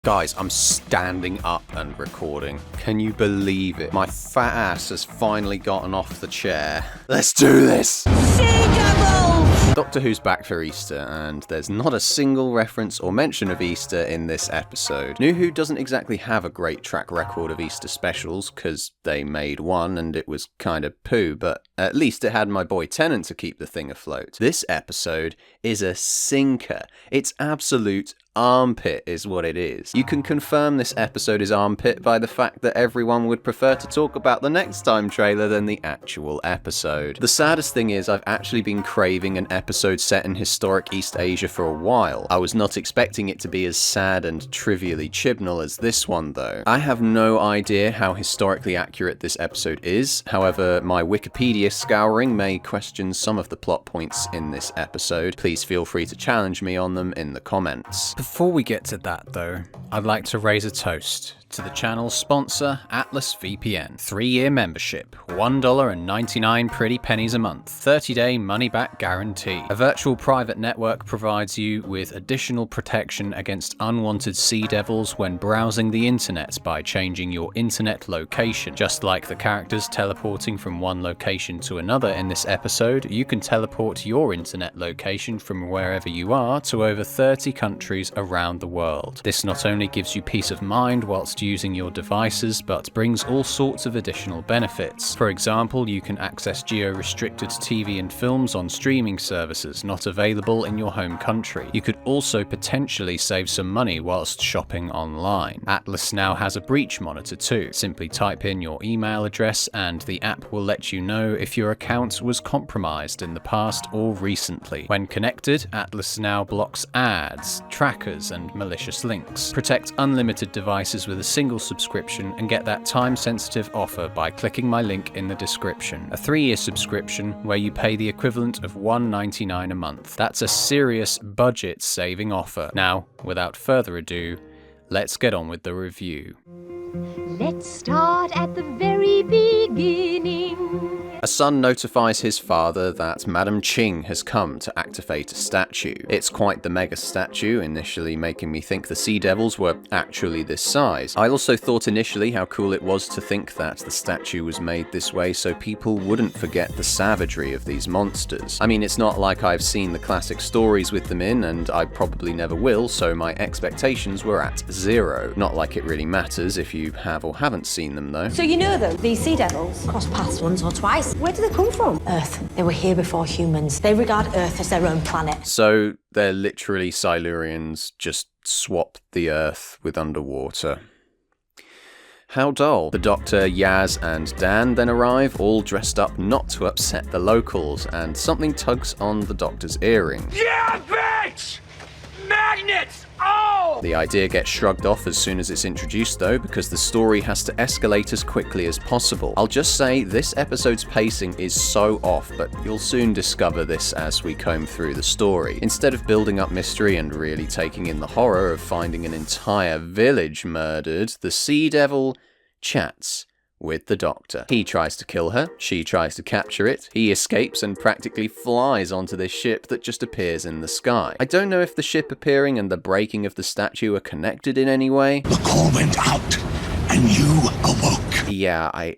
Guys, I'm standing up and recording. Can you believe it? My fat ass has finally gotten off the chair. Let's do this! Sea Devils! Doctor Who's back for Easter, and there's not a single reference or mention of Easter in this episode. New Who doesn't exactly have a great track record of Easter specials, because they made one and it was kind of poo, but at least it had my boy Tennant to keep the thing afloat. This episode is a sinker. It's absolute armpit is what it is. You can confirm this episode is armpit by the fact that everyone would prefer to talk about the next time trailer than the actual episode. The saddest thing is I've actually been craving an episode set in historic East Asia for a while. I was not expecting it to be as sad and trivially Chibnall as this one though. I have no idea how historically accurate this episode is, however my Wikipedia scouring may question some of the plot points in this episode. Please feel free to challenge me on them in the comments. Before we get to that though, I'd like to raise a toast to the channel's sponsor, Atlas VPN. 3-year membership, $1.99 pretty pennies a month, 30-day money-back guarantee. A virtual private network provides you with additional protection against unwanted sea devils when browsing the internet by changing your internet location. Just like the characters teleporting from one location to another in this episode, you can teleport your internet location from wherever you are to over 30 countries around the world. This not only gives you peace of mind whilst using your devices, but brings all sorts of additional benefits. For example, you can access geo-restricted TV and films on streaming services not available in your home country. You could also potentially save some money whilst shopping online. Atlas now has a breach monitor too. Simply type in your email address and the app will let you know if your account was compromised in the past or recently. When connected, Atlas now blocks ads, trackers, and malicious links. Protect unlimited devices with a single subscription and get that time-sensitive offer by clicking my link in the description. A 3-year subscription where you pay the equivalent of $1.99 a month. That's a serious budget-saving offer. Now, without further ado, let's get on with the review. Let's start at the very beginning. A son notifies his father that Madam Ching has come to activate a statue. It's quite the mega statue, initially making me think the Sea Devils were actually this size. I also thought initially how cool it was to think that the statue was made this way so people wouldn't forget the savagery of these monsters. I mean, it's not like I've seen the classic stories with them in, and I probably never will, so my expectations were at 0. Not like it really matters if you have or haven't seen them though. So you know them, these sea devils? Crossed paths once or twice. Where do they come from? Earth. They were here before humans. They regard Earth as their own planet. So they're literally Silurians, just swapped the Earth with underwater. How dull. The Doctor, Yaz, and Dan then arrive, all dressed up not to upset the locals, and something tugs on the Doctor's earring. Yeah, bitch! Magnets! Oh! The idea gets shrugged off as soon as it's introduced though, because the story has to escalate as quickly as possible. I'll just say this episode's pacing is so off, but you'll soon discover this as we comb through the story. Instead of building up mystery and really taking in the horror of finding an entire village murdered, the Sea Devil chats with the Doctor. He tries to kill her, she tries to capture it, he escapes and practically flies onto this ship that just appears in the sky. I don't know if the ship appearing and the breaking of the statue are connected in any way. The call went out, and you awoke. Yeah, I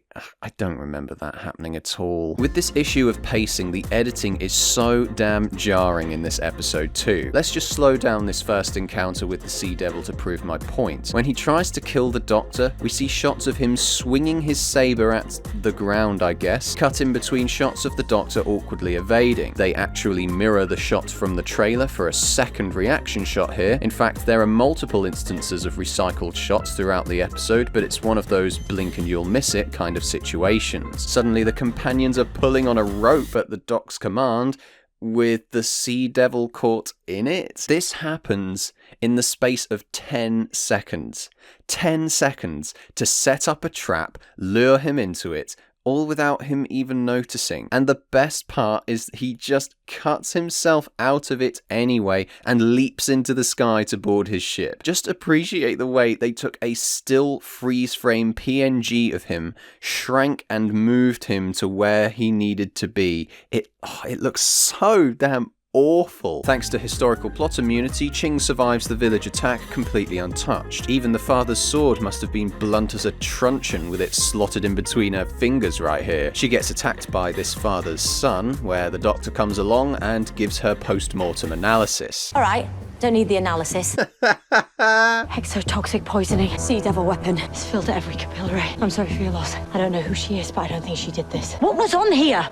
don't remember that happening at all. With this issue of pacing, the editing is so damn jarring in this episode too. Let's just slow down this first encounter with the Sea Devil to prove my point. When he tries to kill the Doctor, we see shots of him swinging his saber at the ground, I guess, cut in between shots of the Doctor awkwardly evading. They actually mirror the shot from the trailer for a second reaction shot here. In fact, there are multiple instances of recycled shots throughout the episode, but it's one of those blink and you'll miss it kind of situations. Suddenly the companions are pulling on a rope at the Doc's command, with the Sea Devil caught in it. This happens in the space of 10 seconds. 10 seconds to set up a trap, lure him into it, all without him even noticing. And the best part is he just cuts himself out of it anyway and leaps into the sky to board his ship. Just appreciate the way they took a still freeze frame PNG of him, shrank and moved him to where he needed to be. It looks so damn awful. Thanks to historical plot immunity, Ching survives the village attack completely untouched. Even the father's sword must have been blunt as a truncheon with it slotted in between her fingers right here. She gets attacked by this father's son, where the doctor comes along and gives her post-mortem analysis. All right, don't need the analysis. Exotoxic poisoning. Sea devil weapon. It's filled every capillary. I'm sorry for your loss. I don't know who she is, but I don't think she did this. What was on here?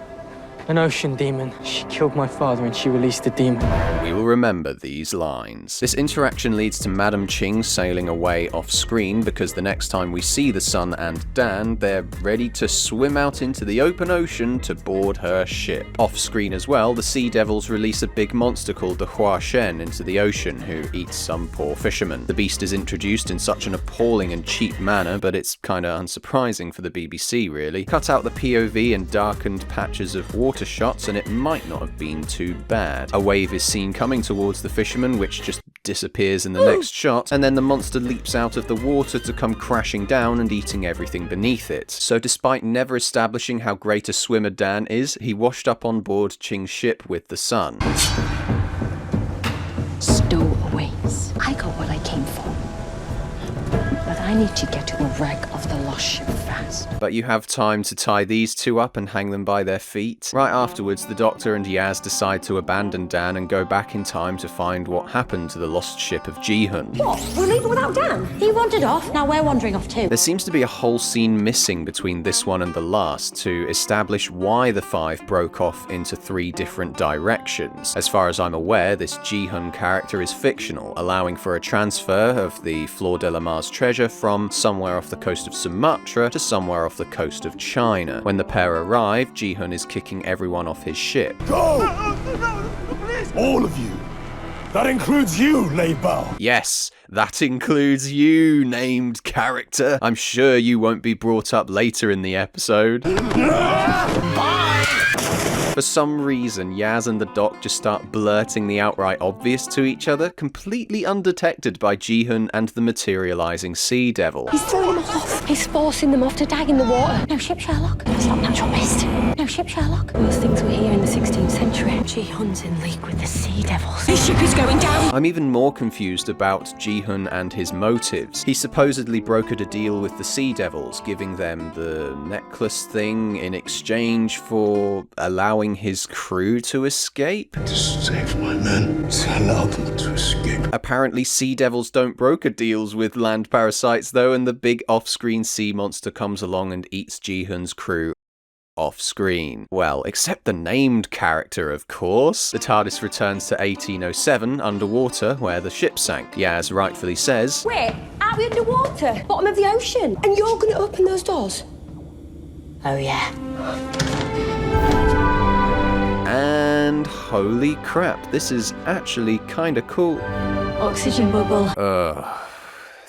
An ocean demon. She killed my father and she released the demon. We will remember these lines. This interaction leads to Madam Ching sailing away off screen because the next time we see the son and Dan, they're ready to swim out into the open ocean to board her ship. Off screen as well, the Sea Devils release a big monster called the Hua Shen into the ocean who eats some poor fisherman. The beast is introduced in such an appalling and cheap manner, but it's kinda unsurprising for the BBC really. Cut out the POV and darkened patches of water shots and it might not have been too bad. A wave is seen coming towards the fisherman, which just disappears in the next shot, and then the monster leaps out of the water to come crashing down and eating everything beneath it. So despite never establishing how great a swimmer Dan is, he washed up on board Ching's ship with the sun. Stowaways. I got what I came for. But I need to get to a wreck of the lost ship fast. But you have time to tie these two up and hang them by their feet. Right afterwards, the Doctor and Yaz decide to abandon Dan and go back in time to find what happened to the lost ship of Ji-hun. What? We're leaving without Dan? He wandered off. Now we're wandering off too. There seems to be a whole scene missing between this one and the last to establish why the five broke off into 3 different directions. As far as I'm aware, this Ji-hun character is fictional, allowing for a transfer of the Fleur de la Mars treasure from somewhere off the coast of Sumatra to somewhere off the coast of China. When the pair arrive, Ji-hun is kicking everyone off his ship. Go! All of you. That includes you, Lei Bao. Yes, that includes you, named character. I'm sure you won't be brought up later in the episode. For some reason, Yaz and the Doc just start blurting the outright obvious to each other, completely undetected by Ji-hun and the materializing Sea Devil. He's throwing them off. He's forcing them off to die in the water. No ship, Sherlock. It's not natural mist. No ship, Sherlock. Those things were here in the 16th century. Ji-hun's in league with the Sea Devils. His ship is going down. I'm even more confused about Ji-hun and his motives. He supposedly brokered a deal with the Sea Devils, giving them the necklace thing in exchange for allowing his crew to escape. To save my men, to allow them to escape. Apparently Sea Devils don't broker deals with land parasites though, and the big off-screen sea monster comes along and eats Ji-hun's crew off-screen. Well, except the named character, of course. The TARDIS returns to 1807 underwater, where the ship sank. Yaz rightfully says, Wait, are we underwater? Bottom of the ocean? And you're going to open those doors? Oh yeah. and holy crap, this is actually kinda cool. Oxygen bubble.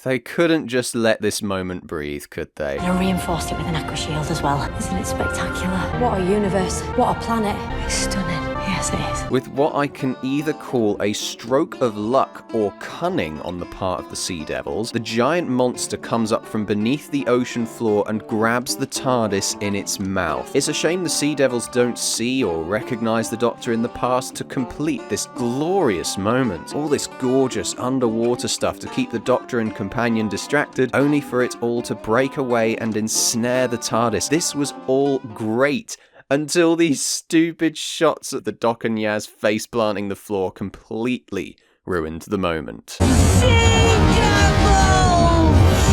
They couldn't just let this moment breathe, could they? And I reinforced it with an aqua shield as well. Isn't it spectacular? What a universe. What a planet. It's stunning. Yes, it is. With what I can either call a stroke of luck or cunning on the part of the Sea Devils, the giant monster comes up from beneath the ocean floor and grabs the TARDIS in its mouth. It's a shame the Sea Devils don't see or recognize the Doctor in the past to complete this glorious moment. All this gorgeous underwater stuff to keep the Doctor and companion distracted, only for it all to break away and ensnare the TARDIS. This was all great. Until these stupid shots at the Doc and Yaz face planting the floor completely ruined the moment.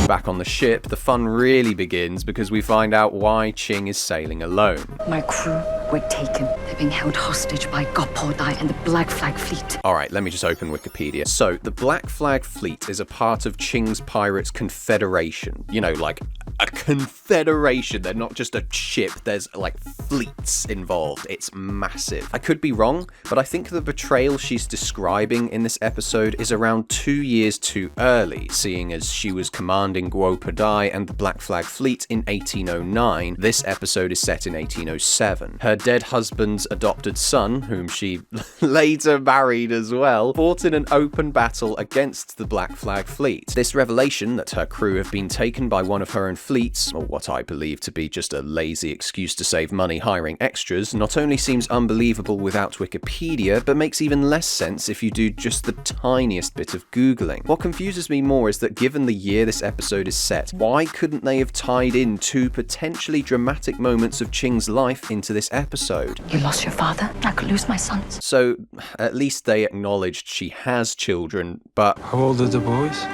Back on the ship, the fun really begins because we find out why Ching is sailing alone. My crew were taken. They're being held hostage by Gopodai and the Black Flag Fleet. Alright, let me just open Wikipedia. So, the Black Flag Fleet is a part of Ching's Pirates Confederation. You know, like a confederation. They're not just a ship, there's like fleets involved. It's massive. I could be wrong, but I think the betrayal she's describing in this episode is around 2 years too early, seeing as she was commanding Gopodai and the Black Flag Fleet in 1809. This episode is set in 1807. Her dead husband's adopted son, whom she later married as well, fought in an open battle against the Black Flag fleet. This revelation that her crew have been taken by one of her own fleets, or what I believe to be just a lazy excuse to save money hiring extras, not only seems unbelievable without Wikipedia, but makes even less sense if you do just the tiniest bit of Googling. What confuses me more is that given the year this episode is set, why couldn't they have tied in two potentially dramatic moments of Ching's life into this episode? You lost your father, I could lose my sons. So, at least they acknowledged she has children, but... How old are the boys?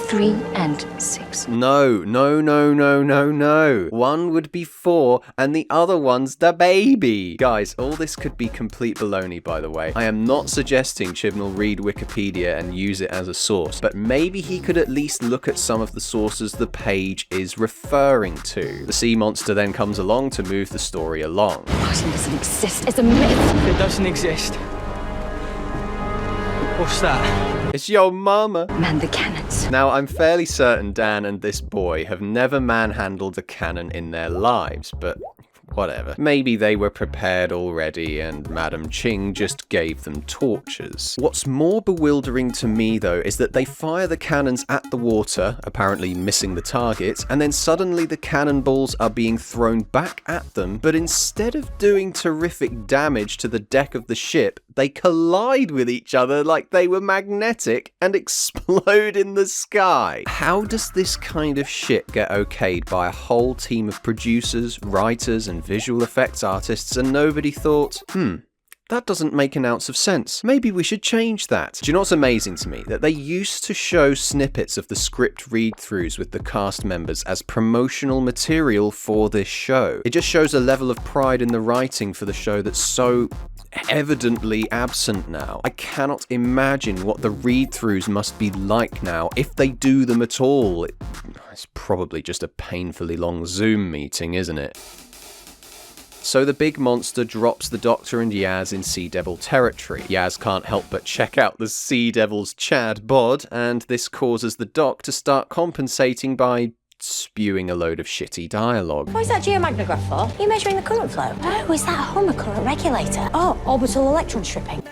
3 and 6. No. One would be 4 and the other one's the baby. Guys, all this could be complete baloney, by the way. I am not suggesting Chibnall read Wikipedia and use it as a source, but maybe he could at least look at some of the sources the page is referring to. The sea monster then comes along to move the story along. Poison doesn't exist, it's a myth. It doesn't exist. What's that? It's your mama. Man the cannons. Now, I'm fairly certain Dan and this boy have never manhandled a cannon in their lives, but whatever. Maybe they were prepared already and Madam Ching just gave them torches. What's more bewildering to me, though, is that they fire the cannons at the water, apparently missing the target, and then suddenly the cannonballs are being thrown back at them, but instead of doing terrific damage to the deck of the ship, they collide with each other like they were magnetic and explode in the sky. How does this kind of shit get okayed by a whole team of producers, writers, and visual effects artists, and nobody thought, that doesn't make an ounce of sense. Maybe we should change that. Do you know what's amazing to me? That they used to show snippets of the script read-throughs with the cast members as promotional material for this show. It just shows a level of pride in the writing for the show that's so evidently absent now. I cannot imagine what the read-throughs must be like now, if they do them at all. It's probably just a painfully long Zoom meeting, isn't it? So the big monster drops the Doctor and Yaz in Sea Devil territory. Yaz can't help but check out the Sea Devil's Chad bod, and this causes the Doc to start compensating by spewing a load of shitty dialogue. What is that geomagnograph for? Are you measuring the current flow? Oh, is that a Homer current regulator? Oh, orbital electron stripping.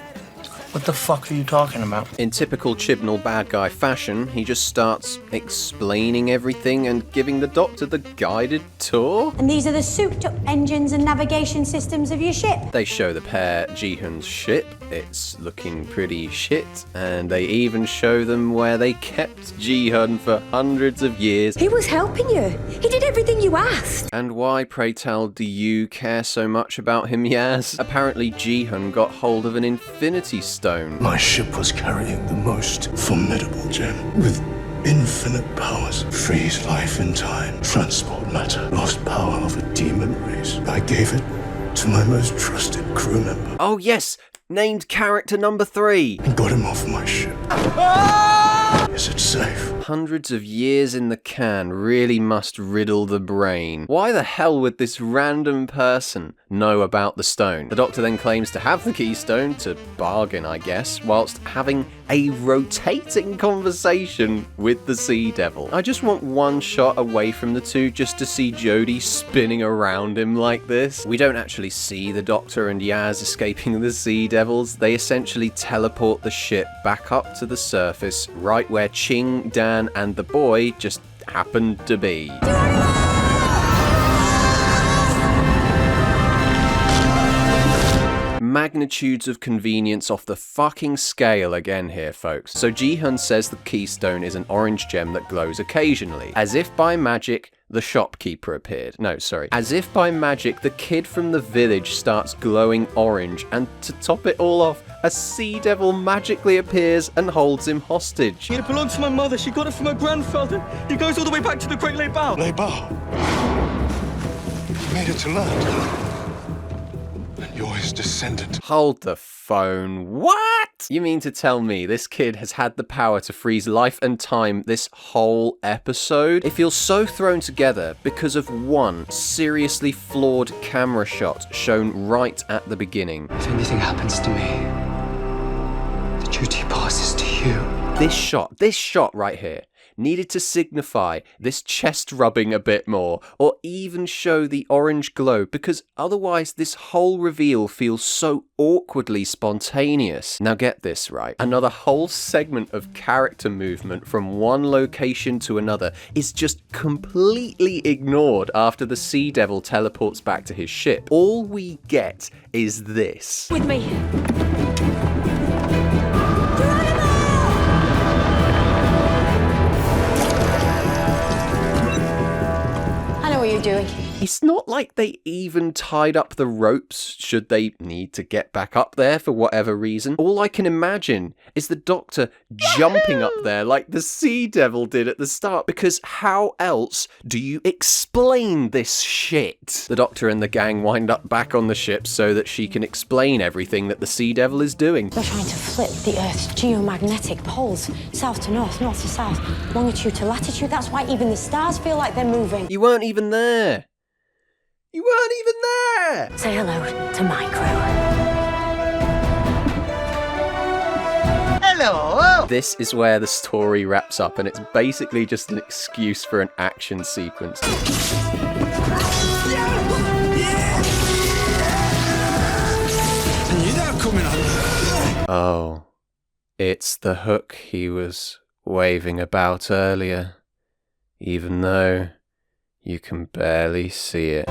What the fuck are you talking about? In typical Chibnall bad guy fashion, he just starts explaining everything and giving the Doctor the guided tour. And these are the souped-up engines and navigation systems of your ship. They show the pair Ji-hun's ship. It's looking pretty shit, and they even show them where they kept Ji-hun for hundreds of years. He was helping you. He did everything you asked. And why, pray tell, do you care so much about him, Yaz? Apparently Ji-hun got hold of an infinity stone. My ship was carrying the most formidable gem with infinite powers. Freeze life and time, transport matter, lost power of a demon race. I gave it to my most trusted crew member. Oh yes, named character number 3. And got him off my ship. Is it safe? Hundreds of years in the can really must riddle the brain. Why the hell would this random person know about the stone? The Doctor then claims to have the keystone, to bargain I guess, whilst having a rotating conversation with the Sea Devil. I just want one shot away from the two just to see Jodie spinning around him like this. We don't actually see the Doctor and Yaz escaping the Sea Devils. They essentially teleport the ship back up to the surface, right where Ching, Dan, and the boy just happened to be. Magnitudes of convenience off the fucking scale again here, folks. So Ji-hun says the keystone is an orange gem that glows occasionally. As if by magic, the shopkeeper appeared. No, sorry. As if by magic, the kid from the village starts glowing orange, and to top it all off, a Sea Devil magically appears and holds him hostage. It belonged to my mother. She got it from her grandfather. It goes all the way back to the Great Les Baux. Les Baux. You made it to land. And you're his descendant. Hold the phone. What? You mean to tell me this kid has had the power to freeze life and time this whole episode? It feels so thrown together because of one seriously flawed camera shot shown right at the beginning. If anything happens to me, the duty passes to you. This shot right here. needed to signify this chest rubbing a bit more, or even show the orange glow, because otherwise this whole reveal feels so awkwardly spontaneous. Now get this right, another whole segment of character movement from one location to another is just completely ignored after the Sea Devil teleports back to his ship. All we get is this. With me. I know what you're doing. It's not like they even tied up the ropes should they need to get back up there for whatever reason. All I can imagine is the Doctor jumping up there like the Sea Devil did at the start, because how else do you explain this shit? The Doctor and the gang wind up back on the ship so that she can explain everything that the Sea Devil is doing. They're trying to flip the Earth's geomagnetic poles, south to north, north to south, longitude to latitude. That's why even the stars feel like they're moving. You weren't even there. You weren't even there! Say hello to my crew. Hello! This is where the story wraps up, and it's basically just an excuse for an action sequence. Oh, it's the hook he was waving about earlier, even though you can barely see it.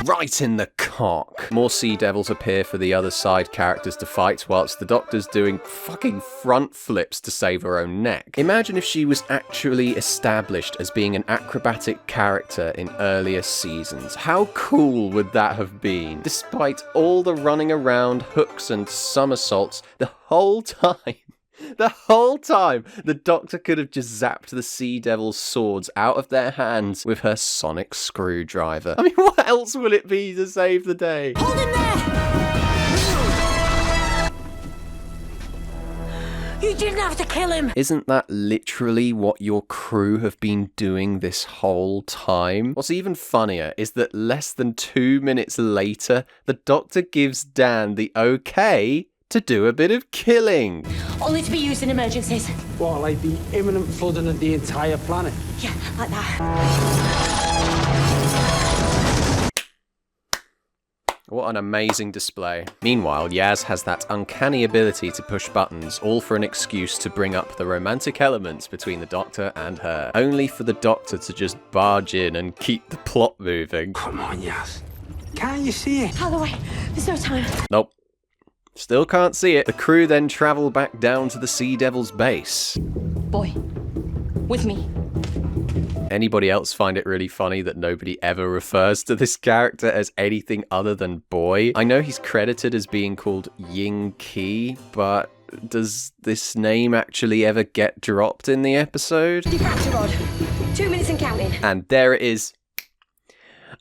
Right in the cock. More Sea Devils appear for the other side characters to fight, whilst the Doctor's doing fucking front flips to save her own neck. Imagine if she was actually established as being an acrobatic character in earlier seasons. How cool would that have been? Despite all the running around, hooks and somersaults, the whole time, the Doctor could have just zapped the Sea Devil's swords out of their hands with her sonic screwdriver. I mean, what else will it be to save the day? Hold him there! You didn't have to kill him! Isn't that literally what your crew have been doing this whole time? What's even funnier is that less than 2 minutes later, the Doctor gives Dan the okay to do a bit of killing. Only to be used in emergencies. What, like the imminent flooding of the entire planet? Yeah, like that. What an amazing display. Meanwhile, Yaz has that uncanny ability to push buttons, all for an excuse to bring up the romantic elements between the Doctor and her. Only for the Doctor to just barge in and keep the plot moving. Come on, Yaz. Can't you see it? Out of the way. There's no time. Nope. Still can't see it. The crew then travel back down to the Sea Devil's base. Boy, with me. Anybody else find it really funny that nobody ever refers to this character as anything other than boy? I know he's credited as being called Ying Ki, but does this name actually ever get dropped in the episode? Diffractor rod. 2 minutes and counting. And there it is.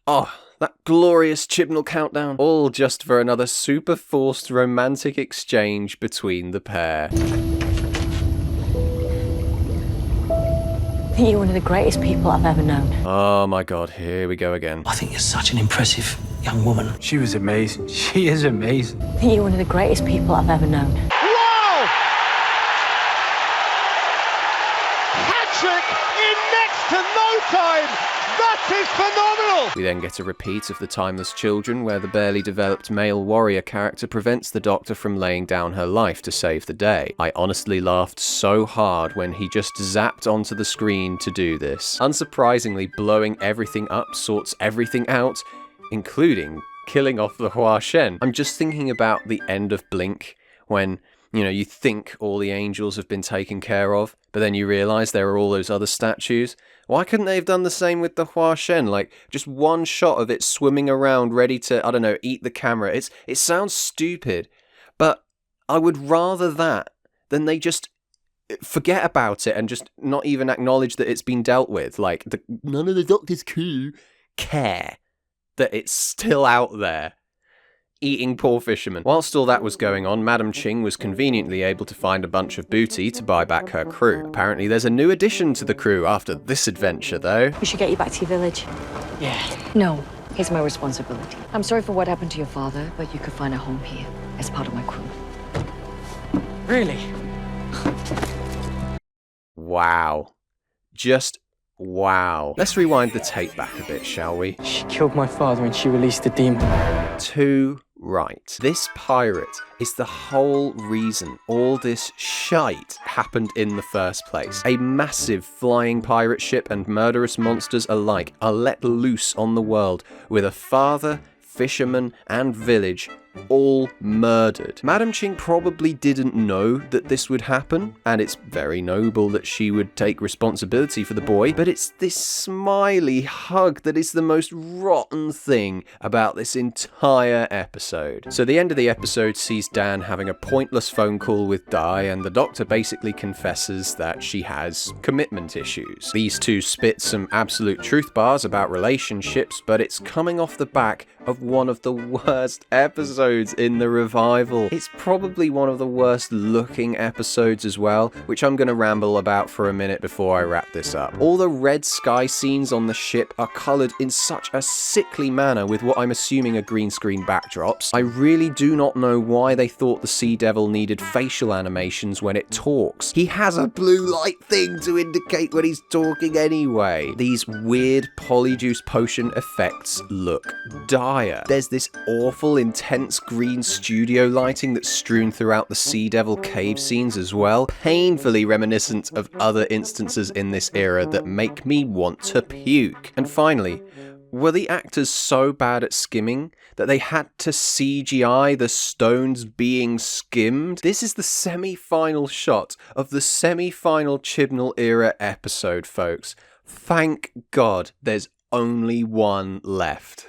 Oh, that glorious Chibnall countdown. All just for another super forced romantic exchange between the pair. I think you're one of the greatest people I've ever known. Oh my god, here we go again. I think you're such an impressive young woman. She was amazing. She is amazing. I think you're one of the greatest people I've ever known. Wow! Hat-trick in next to no time! That is phenomenal! We then get a repeat of the Timeless Children, where the barely developed male warrior character prevents the Doctor from laying down her life to save the day. I honestly laughed so hard when he just zapped onto the screen to do this. Unsurprisingly, blowing everything up sorts everything out, including killing off the Hua Shen. I'm just thinking about the end of Blink, when, you know, you think all the angels have been taken care of, but then you realise there are all those other statues. Why couldn't they have done the same with the Hua Shen? Like, just one shot of it swimming around ready to, I don't know, eat the camera. It sounds stupid, but I would rather that than they just forget about it and just not even acknowledge that it's been dealt with. Like, none of the Doctor's crew care that it's still out there, eating poor fishermen. Whilst all that was going on, Madam Ching was conveniently able to find a bunch of booty to buy back her crew. Apparently there's a new addition to the crew after this adventure, though. We should get you back to your village. Yeah. No, it's my responsibility. I'm sorry for what happened to your father, but you could find a home here as part of my crew. Really? Wow. Just wow. Let's rewind the tape back a bit, shall we? She killed my father and she released the demon. Too right. This pirate is the whole reason all this shite happened in the first place. A massive flying pirate ship and murderous monsters alike are let loose on the world with a father, fisherman, and village all murdered. Madam Ching probably didn't know that this would happen, and it's very noble that she would take responsibility for the boy, but it's this smiley hug that is the most rotten thing about this entire episode. So the end of the episode sees Dan having a pointless phone call with Di, and the doctor basically confesses that she has commitment issues. These two spit some absolute truth bars about relationships, but it's coming off the back of one of the worst episodes in the revival. It's probably one of the worst looking episodes as well, which I'm going to ramble about for a minute before I wrap this up. All the red sky scenes on the ship are coloured in such a sickly manner with what I'm assuming are green screen backdrops. I really do not know why they thought the Sea Devil needed facial animations when it talks. He has a blue light thing to indicate when he's talking anyway. These weird polyjuice potion effects look dire. There's this awful intense green studio lighting that's strewn throughout the Sea Devil cave scenes as well, painfully reminiscent of other instances in this era that make me want to puke. And finally, were the actors so bad at skimming that they had to CGI the stones being skimmed? This is the semi-final shot of the semi-final Chibnall era episode, folks. Thank God there's only one left.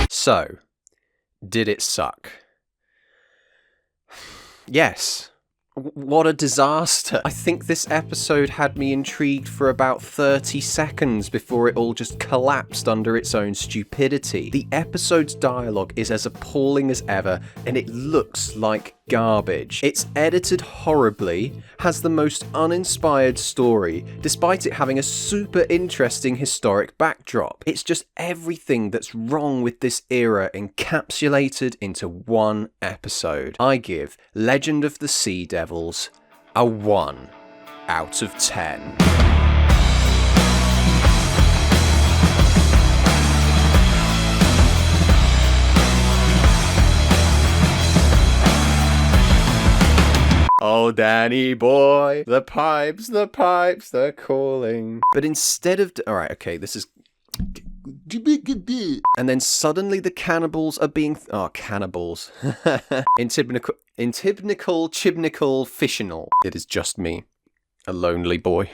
So, did it suck? Yes. What a disaster. I think this episode had me intrigued for about 30 seconds before it all just collapsed under its own stupidity. The episode's dialogue is as appalling as ever, and it looks like garbage. It's edited horribly, has the most uninspired story, despite it having a super interesting historic backdrop. It's just everything that's wrong with this era encapsulated into one episode. I give Legend of the Sea Devils a 1 out of 10. Oh, Danny boy, the pipes, they're calling. But instead of... Alright, okay, this is... And then suddenly the cannibals are being... Oh, cannibals. In typical Chibnical fictional. It is just me, a lonely boy.